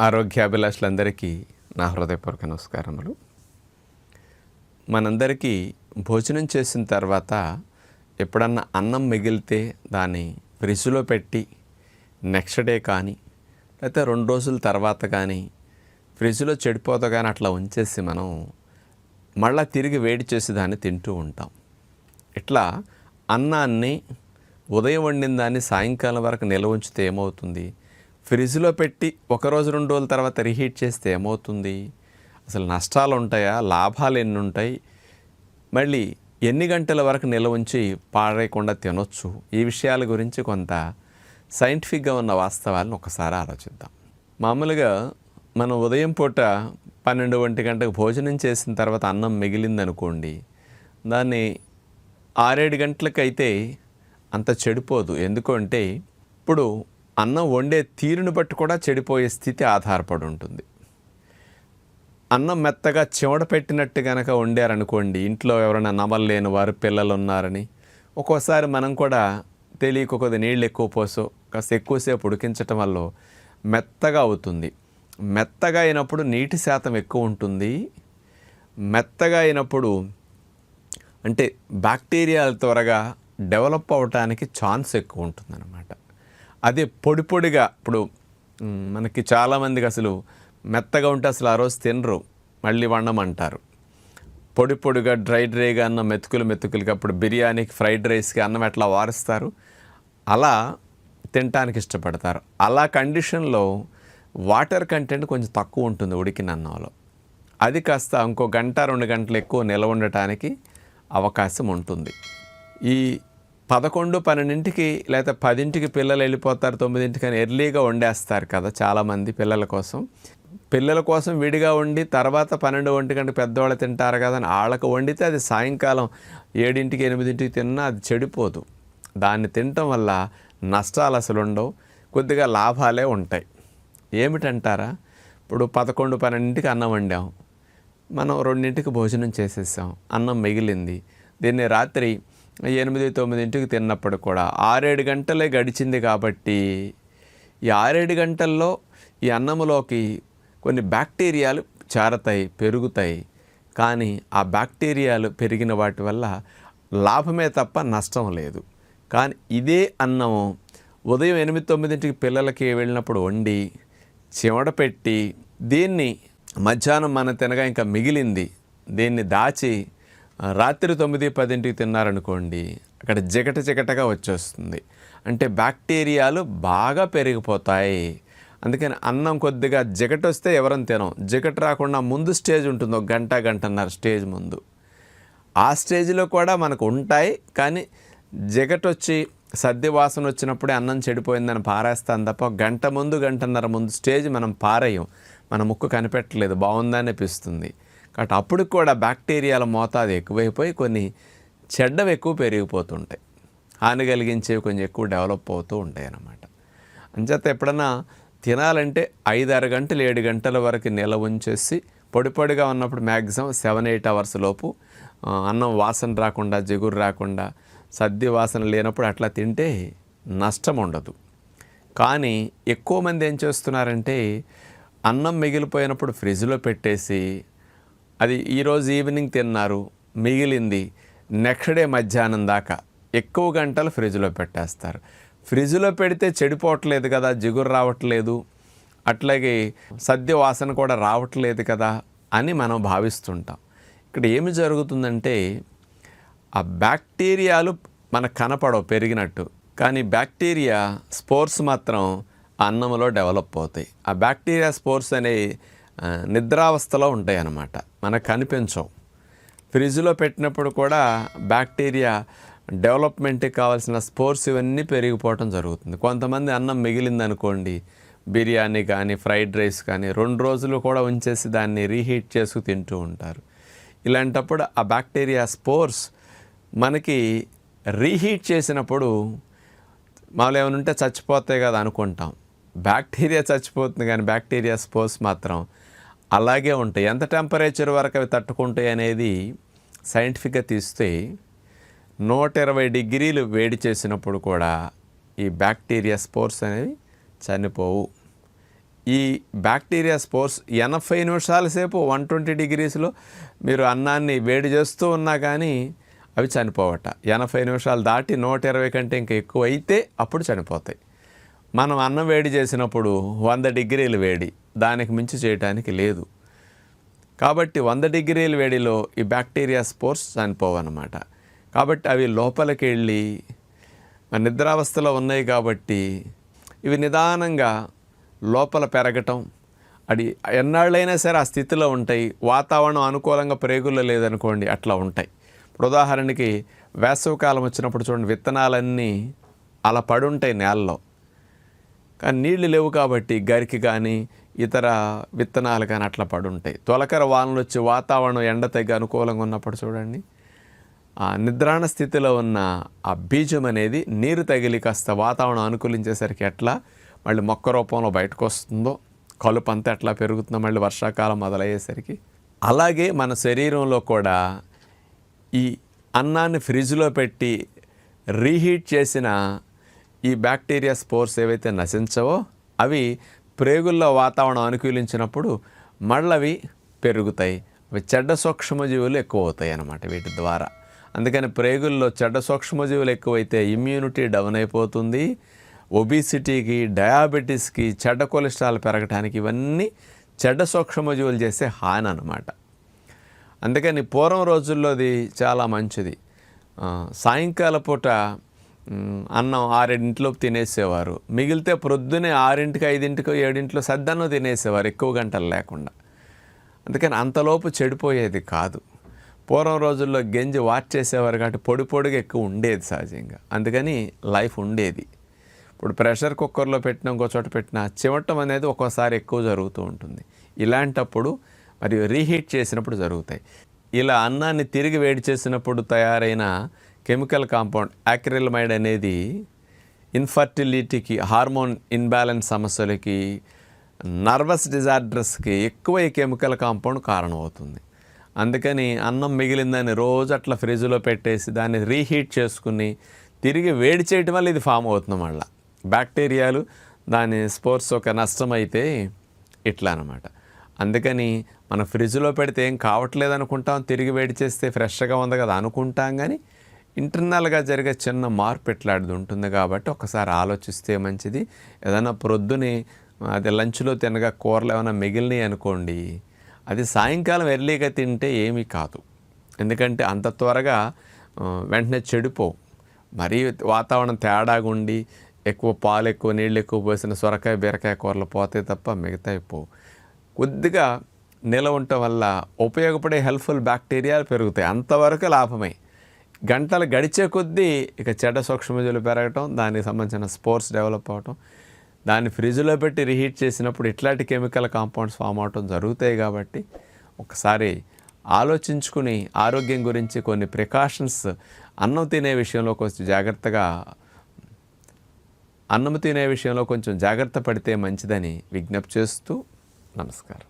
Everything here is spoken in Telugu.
ఆరోగ్యాభిలాషులందరికీ నా హృదయపూర్వక నమస్కారములు. మనందరికీ భోజనం చేసిన తర్వాత ఎప్పుడన్నా అన్నం మిగిలితే దాన్ని ఫ్రిడ్జ్లో పెట్టి నెక్స్ట్ డే కానీ లేకపోతే 2 రోజుల తర్వాత కానీ ఫ్రిడ్జ్లో చెడిపోతా కానీ అట్లా ఉంచేసి మనం మళ్ళీ తిరిగి వేడి చేసి దాన్ని తింటూ ఉంటాం. ఇట్లా అన్నాన్ని ఉదయం వండిన దాన్ని సాయంకాలం వరకు నిల్వ ఉంచితే ఏమవుతుంది? ఫ్రిడ్జ్లో పెట్టి 1 రోజు 2 రోజుల తర్వాత రీహీట్ చేస్తే ఏమవుతుంది? అసలు నష్టాలు ఉంటాయా? లాభాలు ఎన్ని ఉంటాయి? మళ్ళీ ఎన్ని గంటల వరకు నిల్వ ఉంచి పాడేయకుండా తినొచ్చు? ఈ విషయాల గురించి కొంత సైంటిఫిక్గా ఉన్న వాస్తవాలను ఒకసారి ఆలోచిద్దాం. మామూలుగా మనం ఉదయం పూట 12-1 గంటకు భోజనం చేసిన తర్వాత అన్నం మిగిలిందనుకోండి, దాన్ని 6-7 గంటలకైతే అంత చెడిపోదు. ఎందుకంటే ఇప్పుడు అన్నం వండే తీరుని బట్టి కూడా చెడిపోయే స్థితి ఆధారపడి ఉంటుంది. అన్నం మెత్తగా చెమట పెట్టినట్టు కనుక వండారనుకోండి, ఇంట్లో ఎవరైనా నమలలేని వారు పిల్లలు ఉన్నారని ఒక్కోసారి మనం కూడా తెలియక కొద్ది నీళ్ళు ఎక్కువ పోసో కాస్త ఎక్కువసేపు ఉడికించటం వల్ల మెత్తగా అవుతుంది. మెత్తగా అయినప్పుడు నీటి శాతం ఎక్కువ ఉంటుంది. మెత్తగా అయినప్పుడు అంటే బ్యాక్టీరియాలు త్వరగా డెవలప్ అవ్వటానికి ఛాన్స్ ఎక్కువ ఉంటుందన్నమాట. అదే పొడి పొడిగా ఇప్పుడు మనకి చాలామందికి అసలు మెత్తగా ఉంటే అసలు ఆ రోజు తినరు, మళ్ళీ వండమంటారు. పొడి పొడిగా డ్రైగా అన్నం మెతుకులకి అప్పుడు బిర్యానీకి ఫ్రైడ్ రైస్కి అన్నం ఎట్లా వారుస్తారు అలా తినటానికి ఇష్టపడతారు. అలా కండిషన్లో వాటర్ కంటెంట్ కొంచెం తక్కువ ఉంటుంది ఉడికిన అన్నంలో. అది కాస్త ఇంకో 1-2 గంటలు ఎక్కువ నిల్వ ఉండటానికి అవకాశం ఉంటుంది. ఈ 11-12కి లేదా 10కి పిల్లలు వెళ్ళిపోతారు, 9కి అని ఎర్లీగా వండేస్తారు కదా చాలామంది పిల్లల కోసం విడిగా వండి తర్వాత 12-1 గంటకు పెద్దవాళ్ళు తింటారు కదా అని వాళ్ళకు వండితే అది సాయంకాలం 7-8కి తిన్నా అది చెడిపోదు. దాన్ని తినటం వల్ల నష్టాలు అసలు ఉండవు, కొద్దిగా లాభాలే ఉంటాయి. ఏమిటంటారా? ఇప్పుడు 11-12కి అన్నం వండాం, మనం 2కి భోజనం చేసేసాం, అన్నం మిగిలింది. దీన్ని రాత్రి 8-9కి తిన్నప్పుడు కూడా 6-7 గంటలే గడిచింది. కాబట్టి ఈ 6-7 గంటల్లో ఈ అన్నంలోకి కొన్ని బ్యాక్టీరియాలు చేరతాయి, పెరుగుతాయి. కానీ ఆ బ్యాక్టీరియాలు పెరిగిన వాటి వల్ల లాభమే తప్ప నష్టం లేదు. కానీ ఇదే అన్నం ఉదయం 8-9కి పిల్లలకి వెళ్ళినప్పుడు వండి చెమట పెట్టి దీన్ని మధ్యాహ్నం మనం తినగా ఇంకా మిగిలింది దీన్ని దాచి రాత్రి 9-10కి తిన్నారనుకోండి, అక్కడ జిగటగా వచ్చేస్తుంది. అంటే బ్యాక్టీరియాలు బాగా పెరిగిపోతాయి. అందుకని అన్నం కొద్దిగా జిగట వస్తే ఎవరైనా తినం. జిగట రాకుండా ముందు స్టేజ్ ఉంటుంది, 1 గంటన్నర స్టేజ్ ముందు. ఆ స్టేజ్లో కూడా మనకు ఉంటాయి. కానీ జిగట వచ్చి సద్ది వాసన వచ్చినప్పుడే అన్నం చెడిపోయిందని పారేస్తాం తప్ప 1 గంట ముందు 1.5 ముందు స్టేజ్ మనం పారేయం. మన ముక్కు కనిపెట్టలేదు, బాగుందని అనిపిస్తుంది. కాబట్టి అప్పుడు కూడా బ్యాక్టీరియాల మోతాదు ఎక్కువైపోయి కొన్ని చెడ్డవి ఎక్కువ పెరిగిపోతుంటాయి, హాని కలిగించేవి కొంచెం ఎక్కువ డెవలప్ అవుతూ ఉంటాయి అన్నమాట. అంచేత ఎప్పుడన్నా తినాలంటే 5-6 గంటలు 7 గంటల వరకు నిల్వ ఉంచేసి పొడిగా ఉన్నప్పుడు మ్యాక్సిమం 7-8 అవర్స్ లోపు అన్నం వాసన రాకుండా, జిగురు రాకుండా, సద్ది వాసన లేనప్పుడు అట్లా తింటే నష్టం ఉండదు. కానీ ఎక్కువ మంది ఏం చేస్తున్నారంటే అన్నం మిగిలిపోయినప్పుడు ఫ్రిడ్జ్లో పెట్టేసి అది ఈరోజు ఈవినింగ్ తిన్నారు, మిగిలింది నెక్స్ట్ డే మధ్యాహ్నం దాకా ఎక్కువ గంటలు ఫ్రిడ్జ్లో పెట్టేస్తారు. ఫ్రిడ్జ్లో పెడితే చెడిపోవట్లేదు కదా, జిగురు రావట్లేదు, అట్లాగే సద్ది వాసన కూడా రావట్లేదు కదా అని మనం భావిస్తుంటాం. ఇక్కడ ఏమి జరుగుతుందంటే ఆ బ్యాక్టీరియాలు మనకు కనపడవు పెరిగినట్టు, కానీ బ్యాక్టీరియా స్పోర్స్ మాత్రం అన్నంలో డెవలప్ అవుతాయి. ఆ బ్యాక్టీరియా స్పోర్స్ అనేవి నిద్రావస్థలో ఉంటాయి అన్నమాట, మనకు కనిపించవు. ఫ్రిడ్జ్లో పెట్టినప్పుడు కూడా బ్యాక్టీరియా డెవలప్మెంట్కి కావాల్సిన స్పోర్స్ ఇవన్నీ పెరిగిపోవటం జరుగుతుంది. కొంతమంది అన్నం మిగిలిందనుకోండి, బిర్యానీ కానీ ఫ్రైడ్ రైస్ కానీ 2 రోజులు కూడా ఉంచేసి దాన్ని రీహీట్ చేసుకు తింటూ ఉంటారు. ఇలాంటప్పుడు ఆ బ్యాక్టీరియా స్పోర్స్ మనకి రీహీట్ చేసినప్పుడు మామూలు ఏమైనా ఉంటే చచ్చిపోతాయి కదా అనుకుంటాం. బ్యాక్టీరియా చచ్చిపోతుంది కానీ బ్యాక్టీరియా స్పోర్స్ మాత్రం అలాగే ఉంటాయి. ఎంత టెంపరేచర్ వరకు అవి తట్టుకుంటాయి అనేది సైంటిఫిక్గా తీస్తే 120 డిగ్రీలు వేడి చేసినప్పుడు కూడా ఈ బ్యాక్టీరియా స్పోర్స్ అనేవి చనిపోవు. ఈ బ్యాక్టీరియా స్పోర్స్ 80 నిమిషాల సేపు 120 డిగ్రీస్లో మీరు అన్నాన్ని వేడి చేస్తూ ఉన్నా కానీ అవి చనిపోవట. 80 నిమిషాలు దాటి 120 కంటే ఇంకా ఎక్కువ అయితే అప్పుడు చనిపోతాయి. మనం అన్నం వేడి చేసినప్పుడు 100 డిగ్రీలు వేడి, దానికి మించి చేయటానికి లేదు. కాబట్టి 100 డిగ్రీల వేడిలో ఈ బ్యాక్టీరియా స్పోర్స్ చనిపోవన్నమాట. కాబట్టి అవి లోపలికి వెళ్ళి నిద్రావస్థలో ఉన్నాయి కాబట్టి ఇవి నిదానంగా లోపల పెరగటం, అది ఎన్నాళ్ళైనా సరే ఆ స్థితిలో ఉంటాయి. వాతావరణం అనుకూలంగా ప్రేగుల్లో లేదనుకోండి, అట్లా ఉంటాయి. ఇప్పుడు ఉదాహరణకి వేసవికాలం వచ్చినప్పుడు చూడండి, విత్తనాలన్నీ అలా పడుంటాయి నేలలో, కానీ నీళ్లు లేవు కాబట్టి గరికి కానీ ఇతర విత్తనాలు కానీ అట్లా పడుంటాయి. తొలకర వానలు వచ్చి వాతావరణం ఎండ తగ్గి అనుకూలంగా ఉన్నప్పుడు చూడండి, ఆ నిద్రాణ స్థితిలో ఉన్న ఆ బీజం అనేది నీరు తగిలి కాస్త వాతావరణం అనుకూలించేసరికి ఎట్లా మళ్ళీ మొక్క రూపంలో బయటకు వస్తుందో, కలుపు అంతా ఎట్లా పెరుగుతుందో మళ్ళీ వర్షాకాలం మొదలయ్యేసరికి, అలాగే మన శరీరంలో కూడా ఈ అన్నాన్ని ఫ్రిడ్జ్లో పెట్టి రీహీట్ చేసిన ఈ బ్యాక్టీరియా స్పోర్స్ ఏవైతే నశించవో అవి ప్రేగుల్లో వాతావరణం అనుకూలించినప్పుడు మళ్ళీ పెరుగుతాయి. అవి చెడ్డ సూక్ష్మజీవులు ఎక్కువ అవుతాయి అన్నమాట వీటి ద్వారా. అందుకని ప్రేగుల్లో చెడ్డ సూక్ష్మజీవులు ఎక్కువైతే ఇమ్యూనిటీ డౌన్ అయిపోతుంది. ఒబిసిటీకి, డయాబెటీస్కి, చెడ్డ కొలెస్ట్రాల్ పెరగడానికి ఇవన్నీ చెడ్డ సూక్ష్మజీవులు చేసే హాని అన్నమాట. అందుకని పూర్వం రోజుల్లోది చాలా మంచిది. సాయంకాల పూట అన్నం 6 తినేసేవారు, మిగిలితే ప్రొద్దునే 6, 5, 7 సద్దన్నం తినేసేవారు ఎక్కువ గంటలు లేకుండా. అందుకని అంతలోపు చెడిపోయేది కాదు. పూర్వం రోజుల్లో గంజి వాచ్ చేసేవారు కాబట్టి పొడిగా ఎక్కువ ఉండేది సహజంగా, అందుకని లైఫ్ ఉండేది. ఇప్పుడు ప్రెషర్ కుక్కర్లో పెట్టినా ఇంకో చోట పెట్టినా చివటం అనేది ఒక్కోసారి ఎక్కువ జరుగుతూ ఉంటుంది. ఇలాంటప్పుడు మరియు రీహీట్ చేసినప్పుడు జరుగుతాయి. ఇలా అన్నాన్ని తిరిగి వేడి చేసినప్పుడు తయారైన కెమికల్ కాంపౌండ్ యాక్రిలమైడ్ అనేది ఇన్ఫర్టిలిటీకి, హార్మోన్ ఇన్బ్యాలెన్స్ సమస్యలకి, నర్వస్ డిజార్డర్స్కి ఎక్కువ ఈ కెమికల్ కాంపౌండ్ కారణమవుతుంది. అందుకని అన్నం మిగిలిందని రోజు అట్లా ఫ్రిడ్జ్లో పెట్టేసి దాన్ని రీహీట్ చేసుకుని తిరిగి వేడి చేయటం వల్ల ఇది ఫామ్ అవుతుంది. మళ్ళీ బ్యాక్టీరియాలు దాని స్పోర్స్ ఒక నష్టమైతే ఇట్లా అనమాట. అందుకని మనం ఫ్రిడ్జ్లో పెడితే ఏం కావట్లేదు అనుకుంటాం, తిరిగి వేడి చేస్తే ఫ్రెష్గా ఉంది కదా అనుకుంటాం, కానీ ఇంటర్నల్గా జరిగే చిన్న మార్పు ఇట్లాంటిది ఉంటుంది. కాబట్టి ఒకసారి ఆలోచిస్తే మంచిది. ఏదైనా ప్రొద్దుని అది లంచ్లో తినగా కూరలు ఏమైనా మిగిలినాయి అనుకోండి, అది సాయంకాలం ఎర్లీగా తింటే ఏమీ కాదు. ఎందుకంటే అంత త్వరగా వెంటనే చెడిపోవు. మరీ వాతావరణం తేడాగా ఉండి ఎక్కువ పాలు ఎక్కువ నీళ్ళు ఎక్కువ పోసిన సొరకాయ బీరకాయ కూరలు పోతే తప్ప మిగతాయి పోవు. కొద్దిగా నిలవ ఉండటం వల్ల ఉపయోగపడే హెల్ప్ఫుల్ బ్యాక్టీరియాలు పెరుగుతాయి, అంతవరకు లాభమే. గంటలు గడిచే కొద్దీ ఇక చెడ్డ సూక్ష్మజీవులు పెరగటం, దానికి సంబంధించిన స్పోర్స్ డెవలప్ అవటం, దాన్ని ఫ్రిడ్జ్లో పెట్టి రీహీట్ చేసినప్పుడు ఇట్లాంటి కెమికల్ కాంపౌండ్స్ ఫామ్ అవటం జరుగుతాయి. కాబట్టి ఒకసారి ఆలోచించుకుని ఆరోగ్యం గురించి కొన్ని ప్రికాషన్స్, అన్నం తినే విషయంలో కొంచెం జాగ్రత్త పడితే మంచిదని విజ్ఞప్తి చేస్తూ నమస్కారం.